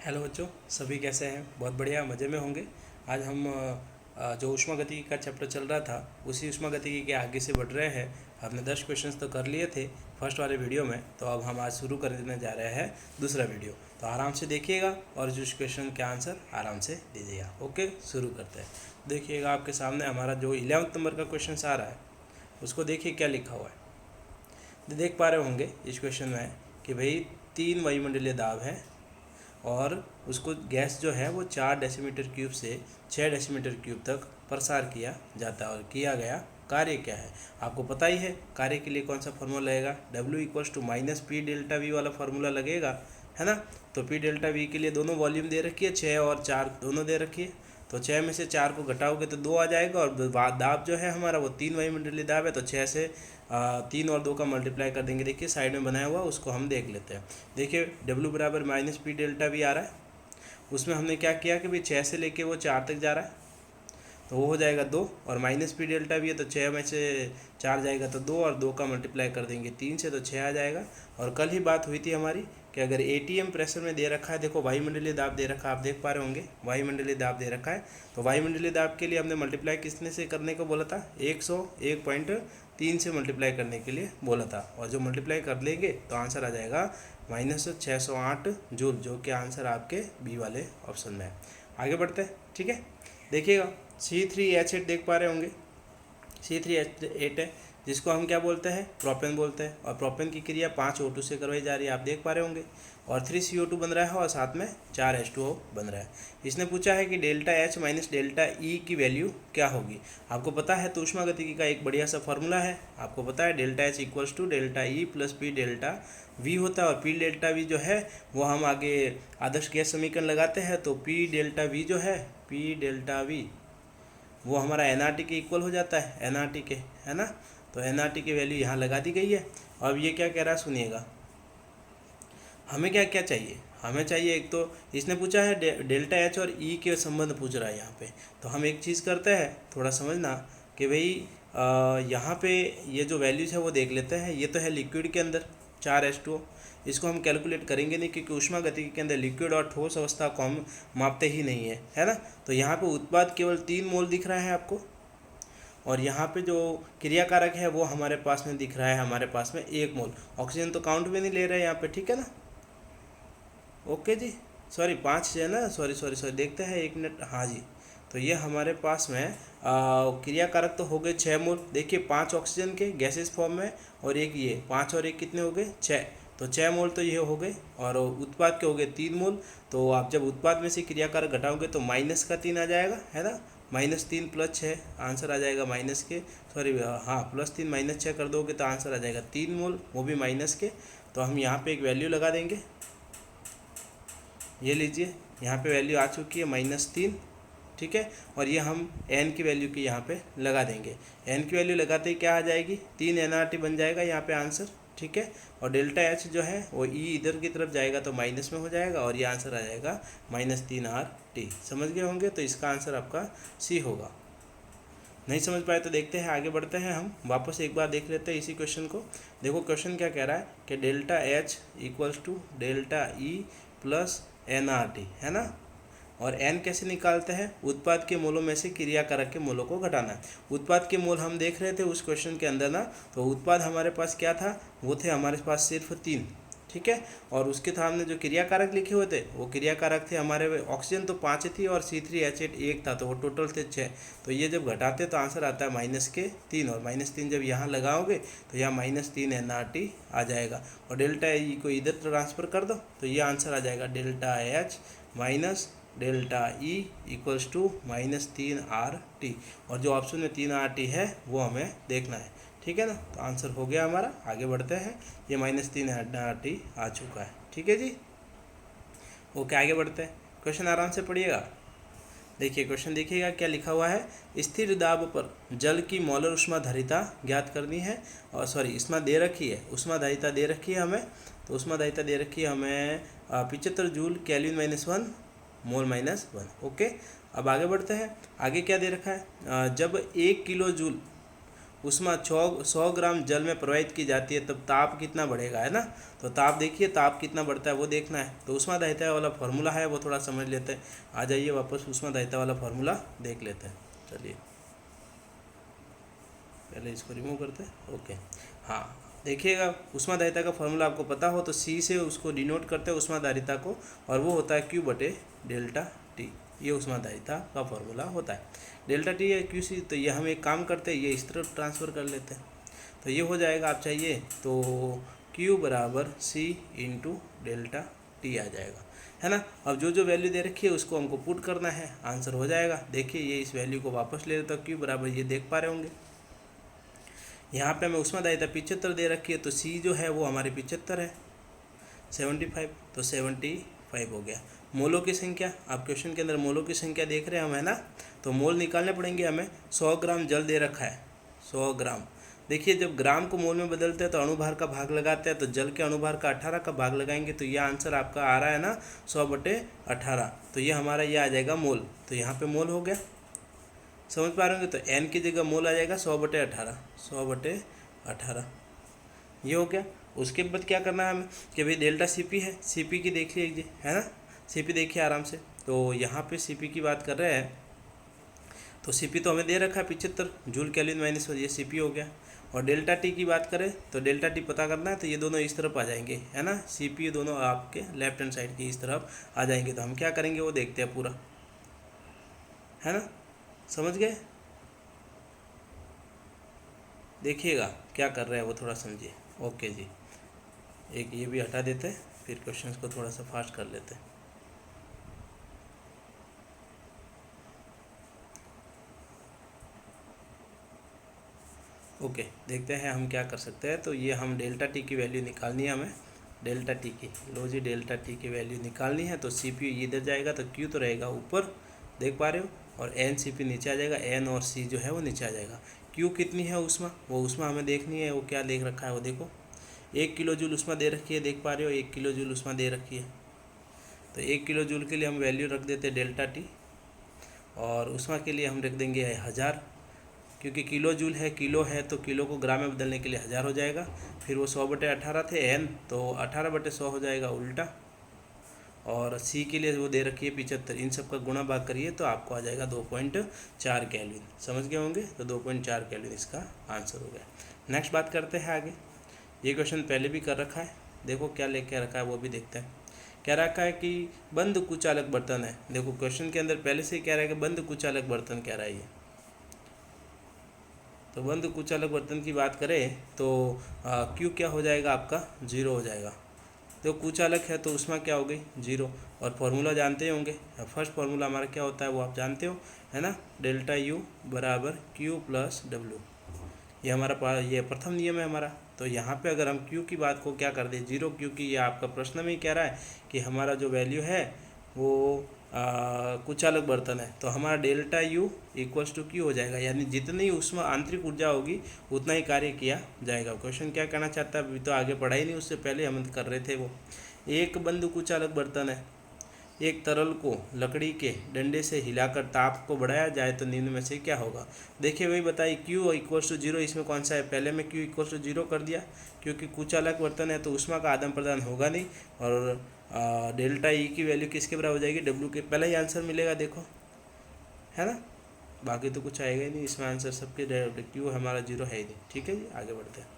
Hello बच्चों, सभी कैसे हैं? बहुत बढ़िया, मज़े में होंगे। आज हम जो ऊष्मागतिकी का चैप्टर चल रहा था उसी ऊष्मागतिकी के आगे से बढ़ रहे हैं। हमने 10 क्वेश्चंस तो कर लिए थे फर्स्ट वाले वीडियो में, तो अब हम आज शुरू करने जा रहे हैं दूसरा वीडियो। तो आराम से देखिएगा और जो क्वेश्चन के आंसर आराम से दीजिएगा। ओके, शुरू करते हैं। देखिएगा आपके सामने हमारा जो 11th नंबर का क्वेश्चन आ रहा है उसको देखिए क्या लिखा हुआ है। देख पा रहे होंगे इस क्वेश्चन में कि भाई 3 वायुमंडलीय दाब है और उसको गैस जो है वो 4 डेसीमीटर क्यूब से 6 डेसीमीटर क्यूब तक प्रसार किया जाता है। और किया गया कार्य क्या है आपको पता ही है। कार्य के लिए कौन सा फार्मूला लगेगा? W equals to minus P delta V वाला फार्मूला लगेगा, है ना। तो पी डेल्टा वी के लिए दोनों वॉल्यूम दे रखी है, 6 और 4 दोनों दे रखी है। तो 6 में से 4 को घटाओगे तो 2 आ जाएगा। और दाब जो है हमारा वो 3 वायुमंडलीय दाब है, तो 6 से 3 और 2 का मल्टीप्लाई कर देंगे। देखिए साइड में बनाया हुआ उसको हम देख लेते हैं। देखिए W बराबर माइनस पी डेल्टा वी आ रहा है। उसमें हमने क्या किया कि भाई 6 से लेके वो 4 तक जा रहा है, तो वो हो जाएगा 2। और माइनस पी डेल्टा वी है तो 6 में से 4 जाएगा तो 2, और 2 का मल्टीप्लाई कर देंगे 3 से तो 6 आ जाएगा। और कल ही बात हुई थी हमारी कि अगर ATM प्रेशर में दे रखा है, देखो वायुमंडलीय दाब दे रखा है, आप देख पा रहे होंगे वायुमंडलीय दाब दे रखा है। तो वायुमंडलीय दाब के लिए हमने मल्टीप्लाई किसने से करने को बोला था? 101.3 से मल्टीप्लाई करने के लिए बोला था। और जो मल्टीप्लाई कर लेंगे तो आंसर आ जाएगा -608 जूल, जो कि आंसर आपके बी वाले ऑप्शन में है। आगे बढ़ते हैं, ठीक है। देखिएगा C3H8 देख पा रहे होंगे। C3H8 है जिसको हम क्या बोलते हैं? प्रोपेन बोलते हैं। और प्रोपेन की क्रिया 5 O2 से करवाई जा रही है, आप देख पा रहे होंगे। और 3 CO2 बन रहा है और साथ में 4 H2O बन रहा है। इसने पूछा है कि delta H minus delta E की वैल्यू क्या होगी। आपको पता है तो ऊष्मागतिकी का एक बढ़िया सा फॉर्मूला है, आपको पता है delta H equals to delta E plus P delta V होता है। और पी डेल्टा V जो है वो हम आगे आदर्श गैस समीकरण लगाते हैं, तो पी डेल्टा V जो है, पी डेल्टा V वो हमारा NRT के इक्वल हो जाता है, NRT के, है ना। तो NRT की वैल्यू यहाँ लगा दी गई है। अब ये क्या कह रहा है सुनिएगा, हमें क्या क्या चाहिए? हमें चाहिए, एक तो इसने पूछा है डेल्टा H और E के संबंध पूछ रहा है यहाँ पे। तो हम एक चीज़ करते हैं, थोड़ा समझना कि भाई यहाँ पे ये जो वैल्यूज़ है वो देख लेते हैं। ये तो है लिक्विड के अंदर 4 H2O, इसको हम कैलकुलेट करेंगे नहीं क्योंकि ऊष्मागतिकी के अंदर लिक्विड और ठोस अवस्था को हम मापते ही नहीं है ना। तो यहाँ पे उत्पाद केवल 3 मोल दिख रहा है आपको, और यहाँ पे जो क्रिया कारक है वो हमारे पास में दिख रहा है, हमारे पास में 1 मोल। ऑक्सीजन तो काउंट में नहीं ले रहे हैं यहाँ पे, ठीक है ना। ओके जी, सॉरी 5 है ना, सॉरी देखते हैं 1 मिनट। हाँ जी, तो ये हमारे पास में क्रिया कारक तो हो गए 6 मोल। देखिए 5 ऑक्सीजन के गैसेस फॉर्म में और एक ये 5 और 1 कितने हो गए? 6। तो 6 मोल तो ये हो गए और उत्पाद के हो गए 3 मोल। तो आप जब उत्पाद में से क्रिया कारक घटाओगे तो माइनस का 3 आ जाएगा, है ना। -3 + 6 आंसर आ जाएगा माइनस के, सॉरी हाँ +3 -6 कर दोगे तो आंसर आ जाएगा 3 मोल, वो भी माइनस के। तो हम यहाँ पे एक वैल्यू लगा देंगे, ये लीजिए यहाँ पे वैल्यू आ चुकी है -3, ठीक है। और ये हम n की वैल्यू की यहाँ पे लगा देंगे। n की वैल्यू लगाते ही क्या आ जाएगी? 3 NRT बन जाएगा यहाँ पे आंसर, ठीक है। और डेल्टा H जो है वो E इधर की तरफ जाएगा तो माइनस में हो जाएगा और ये आंसर आ जाएगा -3RT। समझ गए होंगे, तो इसका आंसर आपका C होगा। नहीं समझ पाए तो देखते हैं, आगे बढ़ते हैं। हम वापस एक बार देख लेते हैं इसी क्वेश्चन को। देखो क्वेश्चन क्या कह रहा है कि delta H equals to delta E plus NRT, है ना। और n कैसे निकालते हैं? उत्पाद के मोलों में से क्रिया कारक के मोलों को घटाना है। उत्पाद के मोल हम देख रहे थे उस क्वेश्चन के अंदर ना, तो उत्पाद हमारे पास क्या था? वो थे हमारे पास सिर्फ 3, ठीक है। और उसके सामने जो क्रिया कारक लिखे हुए थे वो क्रिया कारक थे हमारे, ऑक्सीजन तो 5 थी और C3H8 1 था, तो वो टोटल थे 6। तो ये जब घटाते तो आंसर आता है -3, और -3 जब यहाँ लगाओगे तो यहाँ -3 NRT आ जाएगा। और डेल्टा E को इधर ट्रांसफ़र कर दो तो ये आंसर आ जाएगा delta H minus delta E equals to -3RT। और जो ऑप्शन में 3RT है वो हमें देखना है, ठीक है ना। तो आंसर हो गया हमारा। आगे बढ़ते हैं, ये -3 NRT आ चुका है, ठीक है जी। ओके, आगे बढ़ते हैं। क्वेश्चन आराम से पढ़िएगा। देखिए क्वेश्चन देखिएगा क्या लिखा हुआ है। स्थिर दाब पर जल की मोलर ऊष्माधारिता ज्ञात करनी है। और सॉरी ऊष्मा दे रखी है, ऊष्माधारिता दे रखी है हमें। तो ऊष्माधारिता दे रखी है हमें 75 जूल केल्विन -1 मोल -1। ओके, अब आगे बढ़ते हैं। आगे क्या दे रखा है? जब 1 किलो जूल उष्मा 100 ग्राम जल में प्रवाहित की जाती है तब ताप कितना बढ़ेगा, है ना। तो ताप देखिए, ताप कितना बढ़ता है वो देखना है। तो उष्मादायिता वाला फार्मूला है वो थोड़ा समझ लेते हैं। आ जाइए वापस उष्मादायिता वाला फार्मूला देख लेते हैं। चलिए पहले इसको रिमूव करते हैं। ओके, हाँ देखिएगा, उष्मादायिता का फार्मूला आपको पता हो तो सी से उसको डिनोट करते हैं उष्मादायिता को, और वो होता है क्यू बटे डेल्टा टी। ये उष्मादायिता का फार्मूला होता है। डेल्टा टी या क्यू सी, तो ये हम एक काम करते हैं, ये इस तरफ ट्रांसफ़र कर लेते हैं। तो ये हो जाएगा, आप चाहिए तो क्यू बराबर सी इंटू डेल्टा टी आ जाएगा, है ना। अब जो जो वैल्यू दे रखी है उसको हमको पुट करना है, आंसर हो जाएगा। देखिए ये इस वैल्यू को वापस ले लेता हूँ, क्यू बराबर ये देख पा रहे होंगे यहाँ पे हमें उष्मादायिता 75 दे रखी है, तो सी जो है वो हमारी 75 है, 75, तो 75 हो गया। मोलों की संख्या, आप क्वेश्चन के अंदर मोलों की संख्या देख रहे हैं हम, है ना। तो मोल निकालने पड़ेंगे हमें। 100 ग्राम जल दे रखा है, 100 ग्राम। देखिए जब ग्राम को मोल में बदलते हैं तो अणुभार का भाग लगाते हैं, तो जल के अणुभार का 18 का भाग लगाएंगे, तो ये आंसर आपका आ रहा है ना 100/18। तो ये हमारा ये आ जाएगा मोल, तो यहाँ पे मोल हो गया, समझ पा रहे होंगे। तो n की जगह मोल आ जाएगा 100/18, 100/18 ये हो गया। उसके बाद क्या करना है हमें कि भाई डेल्टा सीपी है, सीपी की देख लीजिए, है ना। सीपी देखिए आराम से, तो यहाँ पे सीपी की बात कर रहे हैं, तो सीपी तो हमें दे रखा है 75 जूल केल्विन माइनस, ये सीपी हो गया। और डेल्टा टी की बात करें तो डेल्टा टी पता करना है, तो ये दोनों इस तरफ आ जाएंगे, है ना। सीपी दोनों आपके लेफ्ट हैंड साइड की इस तरफ आ जाएंगे। तो हम क्या करेंगे वो देखते हैं पूरा, है ना, समझ गए। देखिएगा क्या कर रहे हैं वो थोड़ा समझिए। ओके जी, एक ये भी हटा देते हैं, फिर क्वेश्चंस को थोड़ा सा फास्ट कर लेते हैं। ओके, देखते हैं हम क्या कर सकते हैं। तो ये हम डेल्टा टी की वैल्यू निकालनी है हमें, डेल्टा टी की, लो जी डेल्टा टी की वैल्यू निकालनी है। तो सी पी इधर जाएगा तो क्यू तो रहेगा ऊपर, देख पा रहे हो, और एन सी पी नीचे आ जाएगा, एन और सी जो है वो नीचे आ जाएगा। क्यू कितनी है उष्मा, वो उष्मा हमें देखनी है, वो क्या देख रखा है वो देखो, 1 किलो जूल उष्मा दे रखी है, देख पा रहे हो 1 किलो जूल उष्मा दे रखी है। तो 1 किलो जूल के लिए हम वैल्यू रख देते हैं डेल्टा टी, और उष्मा के लिए हम रख देंगे 1000, क्योंकि किलो जूल है, किलो है तो किलो को ग्राम में बदलने के लिए 1000 हो जाएगा। फिर वो 100/18 थे एन, तो 18/100 हो जाएगा उल्टा। और सी के लिए वो दे रखी है 75, इन सब का गुणा भाग करिए तो आपको आ जाएगा 2.4 केल्विन, समझ गए होंगे। तो 2.4 केल्विन इसका आंसर हो गया। नेक्स्ट बात करते हैं आगे। ये क्वेश्चन पहले भी कर रखा है, देखो क्या लेके रखा है वो भी देखते हैं। कह रखा है कि बंद कुचालक बर्तन है, देखो क्वेश्चन के अंदर पहले से ही कह रहा है कि बंद कुचालक बर्तन कह रहा है ये। तो बंद कुचालक बर्तन की बात करें तो क्यू क्या हो जाएगा आपका 0 हो जाएगा। तो कुचालक है तो उसमें क्या हो गई 0, और फार्मूला जानते होंगे, फर्स्ट फार्मूला हमारा क्या होता है वो आप जानते हो, है ना। डेल्टा यू बराबर क्यू प्लस डब्ल्यू, ये हमारा ये प्रथम नियम है हमारा। तो यहाँ पे अगर हम क्यू की बात को क्या कर दें 0, क्योंकि ये आपका प्रश्न में ही कह रहा है कि हमारा जो वैल्यू है वो कुचालक बर्तन है, तो हमारा delta U equals to Q हो जाएगा, यानी जितनी उसमें आंतरिक ऊर्जा होगी उतना ही कार्य किया जाएगा। क्वेश्चन क्या कहना चाहता है अभी तो आगे पढ़ा ही नहीं, उससे पहले हम कर रहे थे वो। एक बंद कुचालक बर्तन है, एक तरल को लकड़ी के डंडे से हिलाकर ताप को बढ़ाया जाए तो निम्न में से क्या होगा। देखिए वही बताइए, क्यू इक्वल्स टू 0 इसमें कौन सा है, पहले में क्यू इक्वल्स टू 0 कर दिया, क्योंकि कुचालक बर्तन है तो ऊष्मा का आदान प्रदान होगा नहीं। और डेल्टा ई की वैल्यू किसके बराबर हो जाएगी, डब्ल्यू के, पहला ही आंसर मिलेगा देखो, है ना। बाकी तो कुछ आएगा ही नहीं इसमें आंसर, सबके क्यू हमारा 0 है ही नहीं। ठीक है जी, आगे बढ़ते हैं।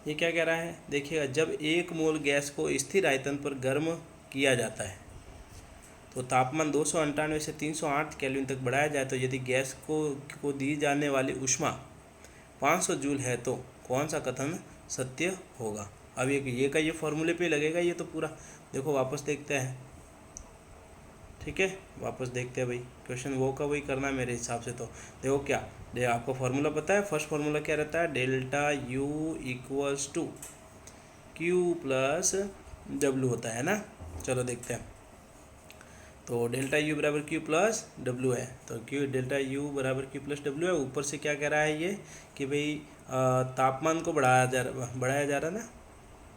ये क्या कह रहा है देखिएगा, जब 1 मोल गैस को स्थिर आयतन पर गर्म किया जाता है तो तापमान 298 से 308 केल्विन तक बढ़ाया जाए, तो यदि गैस को दी जाने वाली ऊष्मा 500 जूल है तो कौन सा कथन सत्य होगा। अब ये का ये फॉर्मूले पे लगेगा ये तो पूरा, देखो वापस देखते हैं। ठीक है, वापस देखते हैं भाई, क्वेश्चन वो का वही करना है मेरे हिसाब से। तो देखो क्या आपको फार्मूला पता है, फर्स्ट फार्मूला क्या रहता है, delta U equals to Q plus W होता है ना। चलो देखते हैं। तो डेल्टा यू बराबर क्यू प्लस डब्ल्यू है, तो क्यू डेल्टा यू बराबर क्यू प्लस डब्ल्यू है। ऊपर से क्या कह रहा है ये कि भाई तापमान को बढ़ाया जा रहा है ना।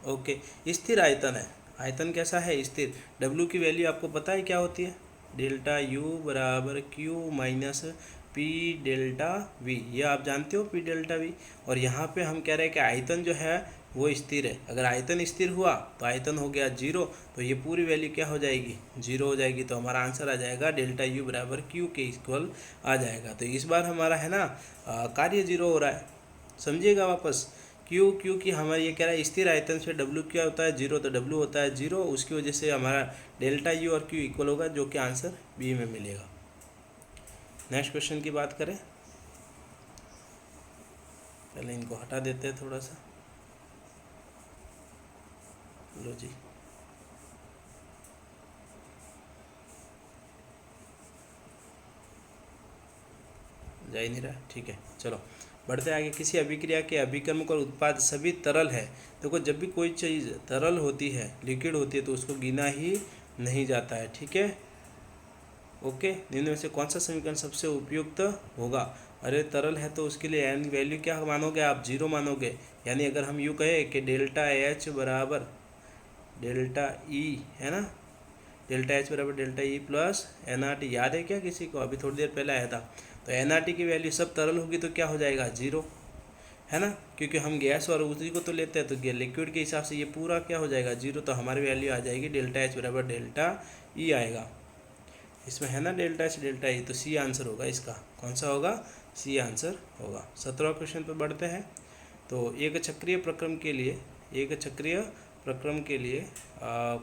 ओके, स्थिर आयतन है, आयतन कैसा है स्थिर। डब्ल्यू की वैल्यू आपको पता है क्या होती है, डेल्टा यू बराबर Q minus P delta we, ये आप जानते हो पी डेल्टा वी। और यहाँ पे हम कह रहे हैं कि आयतन जो है वो स्थिर है। अगर आयतन स्थिर हुआ तो आयतन हो गया जीरो, तो ये पूरी वैल्यू क्या हो जाएगी, जीरो हो जाएगी। तो हमारा आंसर आ जाएगा डेल्टा यू बराबर क्यू के इक्वल आ जाएगा। तो इस बार हमारा है ना कार्य जीरो हो रहा है, समझिएगा वापस। क्यू क्योंकि हमारा ये कह रहा है स्थिर आयतन से डब्ल्यू क्या होता है, जीरो, तो डब्ल्यू होता है जीरो, उसकी वजह से हमारा डेल्टा यू और क्यू इक्वल होगा, जो कि आंसर बी में मिलेगा। नेक्स्ट क्वेश्चन की बात करें, पहले इनको हटा देते हैं थोड़ा सा। लो जी, जा ही नहीं रहा, ठीक है चलो बढ़ते आगे। किसी अभिक्रिया के अभिक्रम और उत्पाद सभी तरल है। देखो जब भी कोई चीज़ तरल होती है, लिक्विड होती है, तो उसको गिना ही नहीं जाता है, ठीक है। ओके, निम्न में से कौन सा समीकरण सबसे उपयुक्त होगा। अरे तरल है तो उसके लिए एन वैल्यू क्या मानोगे आप, जीरो मानोगे। यानी अगर हम यूँ कहें कि डेल्टा एच बराबर डेल्टा ई, है ना, डेल्टा एच बराबर delta E plus N R T, याद है क्या किसी को, अभी थोड़ी देर पहले आया था। तो एन आर टी की वैल्यू सब तरल होगी तो क्या हो जाएगा, जीरो, है ना, क्योंकि हम गैस और उसी को तो लेते हैं, तो लिक्विड के हिसाब से ये पूरा क्या हो जाएगा, जीरो। तो हमारी वैल्यू आ जाएगी डेल्टा एच बराबर डेल्टा ई आएगा। इसमें है ना डेल्टा एच डेल्टा ई, तो सी आंसर होगा इसका। कौन सा होगा, सी आंसर होगा। 17वां क्वेश्चन पर बढ़ते हैं। तो एक चक्रीय प्रक्रम के लिए, एक चक्रीय प्रक्रम के लिए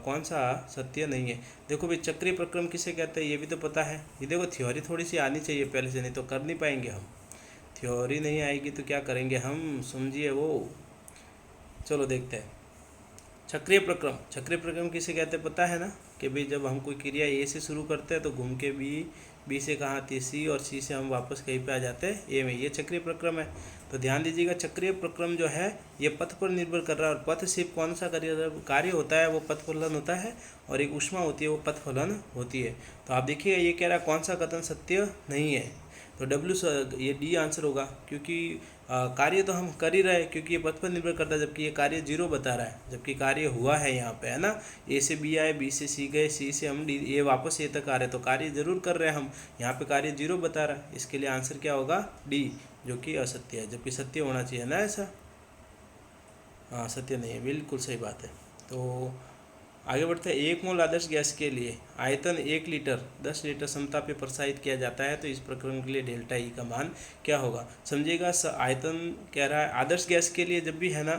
कौन सा सत्य नहीं है। देखो भाई चक्रीय प्रक्रम किसे कहते हैं ये भी तो पता है। ये देखो थ्योरी थोड़ी सी आनी चाहिए पहले से, नहीं तो कर नहीं पाएंगे हम। थ्योरी नहीं आएगी तो क्या करेंगे हम, समझिए वो। चलो देखते हैं चक्रीय प्रक्रम। चक्रीय प्रक्रम किसे कहते हैं पता है ना, कि भाई जब हम कोई क्रिया ए से शुरू करते हैं तो घूम के बी से कहाँ आती है सी, और सी से हम वापस कहीं पे आ जाते हैं ए में, ये चक्रीय प्रक्रम है। तो ध्यान दीजिएगा चक्रीय प्रक्रम जो है ये पथ पर निर्भर कर रहा है, और पथ सिर्फ कौन सा कार्य होता है, वो पथ फलन होता है, और एक ऊष्मा होती है वो पथ फलन होती है। तो आप देखिएगा ये कह रहा है कौन सा कथन सत्य नहीं है, तो डब्ल्यू ये डी आंसर होगा, क्योंकि कार्य तो हम कर ही रहे हैं, क्योंकि ये पथ पर निर्भर करता है, जबकि ये कार्य जीरो बता रहा है, जबकि कार्य हुआ है यहाँ पे, है ना। ए से बी आए, बी से सी गए, सी से हम डी, ये वापस ए तक आ रहे हैं, तो कार्य जरूर कर रहे हैं हम। यहाँ पे कार्य जीरो बता रहा है, इसके लिए आंसर क्या होगा, डी, जो कि असत्य है, जबकि सत्य होना चाहिए ना ऐसा। हाँ सत्य नहीं है, बिल्कुल सही बात है। तो आगे बढ़ते हैं। एक मोल आदर्श गैस के लिए आयतन 1 लीटर 10 लीटर समतापीय प्रसारित किया जाता है, तो इस प्रक्रम के लिए डेल्टा ई का मान क्या होगा। समझिएगा आयतन कह रहा है आदर्श गैस के लिए, जब भी है ना,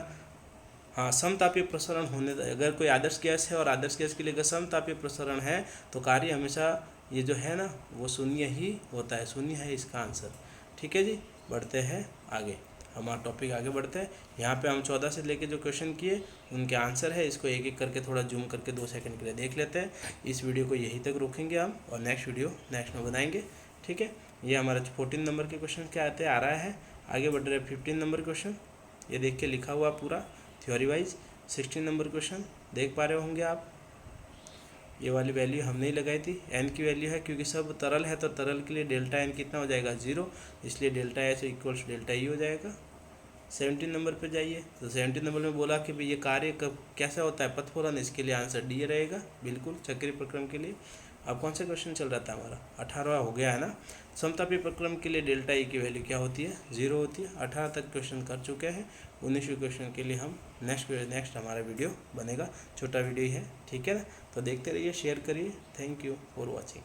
हाँ समतापीय प्रसरण होने, अगर कोई आदर्श गैस है और आदर्श गैस के लिए अगर समतापीय प्रसरण है तो कार्य हमेशा ये जो है ना वो शून्य ही होता है, शून्य है इसका आंसर। ठीक है जी, बढ़ते हैं आगे, हमारा टॉपिक आगे बढ़ते हैं। यहाँ पे हम 14 से लेके जो क्वेश्चन किए उनके आंसर है, इसको एक एक करके थोड़ा जूम करके 2 सेकंड के लिए देख लेते हैं। इस वीडियो को यहीं तक रोकेंगे हम, और नेक्स्ट वीडियो नेक्स्ट में बनाएंगे, ठीक है। ये हमारा 14 नंबर के क्वेश्चन क्या आते हैं आ रहा है। आगे बढ़ रहे हैं 15 नंबर क्वेश्चन, ये देख के लिखा हुआ पूरा थ्योरी वाइज। 16 नंबर क्वेश्चन देख पा रहे होंगे आप, ये वाली वैल्यू हमने ही लगाई थी, एन की वैल्यू है, क्योंकि सब तरल है तो तरल के लिए डेल्टा एन कितना हो जाएगा, जीरो, इसलिए delta H equals delta E हो जाएगा। 17 नंबर पे जाइए, तो 17 नंबर में बोला कि भाई ये कार्य कब कैसा होता है, पथ फलन, इसके लिए आंसर डी रहेगा, बिल्कुल चक्रीय प्रक्रम के लिए। अब कौन सा क्वेश्चन चल रहा था हमारा, 18वां हो गया है ना। समतापीय प्रक्रम के लिए डेल्टा ई की वैल्यू क्या होती है, जीरो होती है। 18 तक क्वेश्चन कर चुके हैं, 19वें क्वेश्चन के लिए हम नेक्स्ट हमारा वीडियो बनेगा, छोटा वीडियो ही है, ठीक है ना। तो देखते रहिए, शेयर करिए, थैंक यू फॉर वॉचिंग।